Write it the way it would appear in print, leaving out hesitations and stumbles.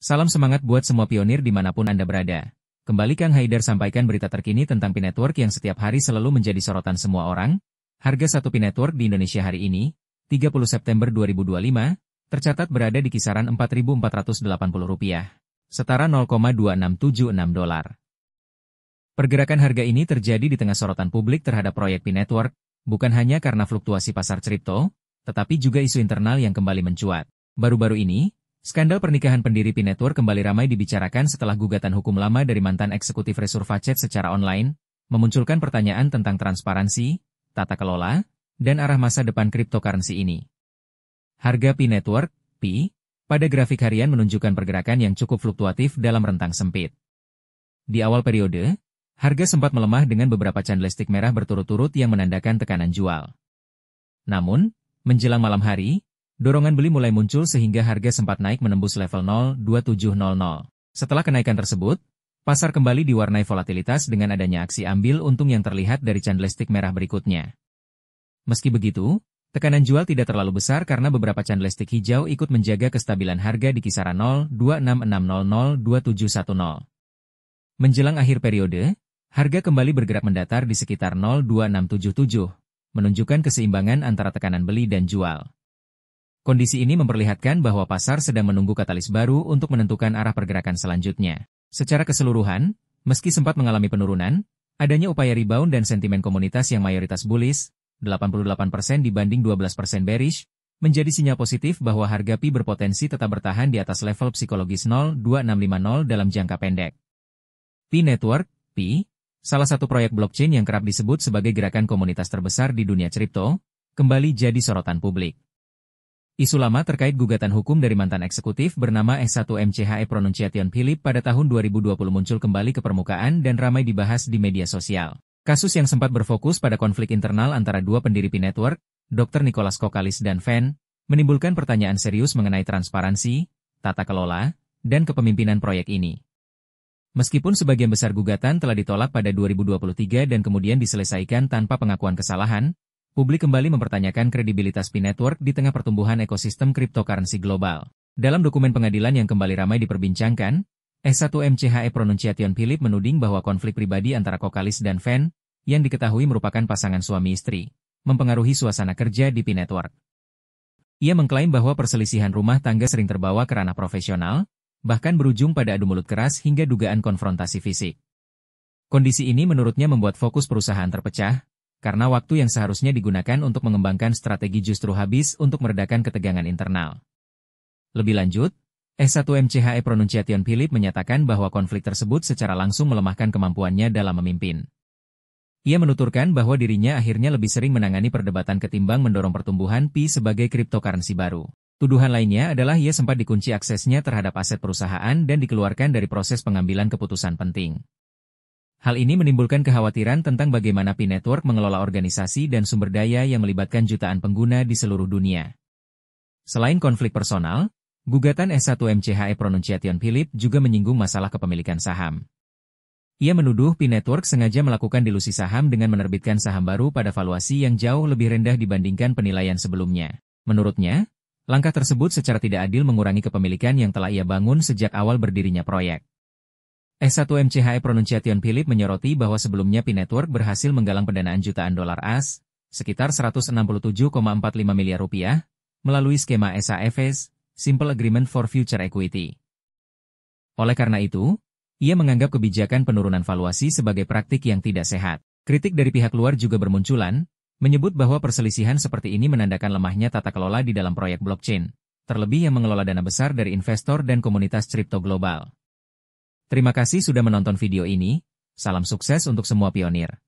Salam semangat buat semua pionir dimanapun Anda berada. Kembali Kang Haidar sampaikan berita terkini tentang P-Network yang setiap hari selalu menjadi sorotan semua orang. Harga satu P-Network di Indonesia hari ini, 30 September 2025, tercatat berada di kisaran Rp4.480, setara $0,2676. Pergerakan harga ini terjadi di tengah sorotan publik terhadap proyek P-Network, bukan hanya karena fluktuasi pasar kripto, tetapi juga isu internal yang kembali mencuat. Baru-baru ini, skandal pernikahan pendiri P-Network kembali ramai dibicarakan setelah gugatan hukum lama dari mantan eksekutif Resurfacet secara online, memunculkan pertanyaan tentang transparansi, tata kelola, dan arah masa depan cryptocurrency ini. Harga P-Network, P, pada grafik harian menunjukkan pergerakan yang cukup fluktuatif dalam rentang sempit. Di awal periode, harga sempat melemah dengan beberapa candlestick merah berturut-turut yang menandakan tekanan jual. Namun, menjelang malam hari, dorongan beli mulai muncul sehingga harga sempat naik menembus level 0,2700. Setelah kenaikan tersebut, pasar kembali diwarnai volatilitas dengan adanya aksi ambil untung yang terlihat dari candlestick merah berikutnya. Meski begitu, tekanan jual tidak terlalu besar karena beberapa candlestick hijau ikut menjaga kestabilan harga di kisaran 0,26600271. Menjelang akhir periode, harga kembali bergerak mendatar di sekitar 0,2677, menunjukkan keseimbangan antara tekanan beli dan jual. Kondisi ini memperlihatkan bahwa pasar sedang menunggu katalis baru untuk menentukan arah pergerakan selanjutnya. Secara keseluruhan, meski sempat mengalami penurunan, adanya upaya rebound dan sentimen komunitas yang mayoritas bullish, 88% dibanding 12% bearish, menjadi sinyal positif bahwa harga Pi berpotensi tetap bertahan di atas level psikologis 0,2650 dalam jangka pendek. P-Network, Pi, salah satu proyek blockchain yang kerap disebut sebagai gerakan komunitas terbesar di dunia kripto, kembali jadi sorotan publik. Isu lama terkait gugatan hukum dari mantan eksekutif bernama S1MCHE Pronunciation Philip pada tahun 2020 muncul kembali ke permukaan dan ramai dibahas di media sosial. Kasus yang sempat berfokus pada konflik internal antara dua pendiri P-Network, Dr. Nicholas Kokkalis dan Fan, menimbulkan pertanyaan serius mengenai transparansi, tata kelola, dan kepemimpinan proyek ini. Meskipun sebagian besar gugatan telah ditolak pada 2023 dan kemudian diselesaikan tanpa pengakuan kesalahan, publik kembali mempertanyakan kredibilitas P-Network di tengah pertumbuhan ekosistem cryptocurrency global. Dalam dokumen pengadilan yang kembali ramai diperbincangkan, S1MCHE Pronunciation Philip menuding bahwa konflik pribadi antara Kokkalis dan Fan, yang diketahui merupakan pasangan suami istri, mempengaruhi suasana kerja di P-Network. Ia mengklaim bahwa perselisihan rumah tangga sering terbawa ke ranah profesional, bahkan berujung pada adu mulut keras hingga dugaan konfrontasi fisik. Kondisi ini menurutnya membuat fokus perusahaan terpecah, karena waktu yang seharusnya digunakan untuk mengembangkan strategi justru habis untuk meredakan ketegangan internal. Lebih lanjut, S1MCHE Pronunciation Philip menyatakan bahwa konflik tersebut secara langsung melemahkan kemampuannya dalam memimpin. Ia menuturkan bahwa dirinya akhirnya lebih sering menangani perdebatan ketimbang mendorong pertumbuhan Pi sebagai cryptocurrency baru. Tuduhan lainnya adalah ia sempat dikunci aksesnya terhadap aset perusahaan dan dikeluarkan dari proses pengambilan keputusan penting. Hal ini menimbulkan kekhawatiran tentang bagaimana P-Network mengelola organisasi dan sumber daya yang melibatkan jutaan pengguna di seluruh dunia. Selain konflik personal, gugatan S1MCHE Pronunciation Philip juga menyinggung masalah kepemilikan saham. Ia menuduh P-Network sengaja melakukan dilusi saham dengan menerbitkan saham baru pada valuasi yang jauh lebih rendah dibandingkan penilaian sebelumnya. Menurutnya, langkah tersebut secara tidak adil mengurangi kepemilikan yang telah ia bangun sejak awal berdirinya proyek. S1MCHE Pronunciation Philip menyoroti bahwa sebelumnya P-Network berhasil menggalang pendanaan jutaan dolar AS, sekitar 167,45 miliar rupiah, melalui skema SAFS, Simple Agreement for Future Equity. Oleh karena itu, ia menganggap kebijakan penurunan valuasi sebagai praktik yang tidak sehat. Kritik dari pihak luar juga bermunculan, menyebut bahwa perselisihan seperti ini menandakan lemahnya tata kelola di dalam proyek blockchain, terlebih yang mengelola dana besar dari investor dan komunitas kripto global. Terima kasih sudah menonton video ini, salam sukses untuk semua pionir.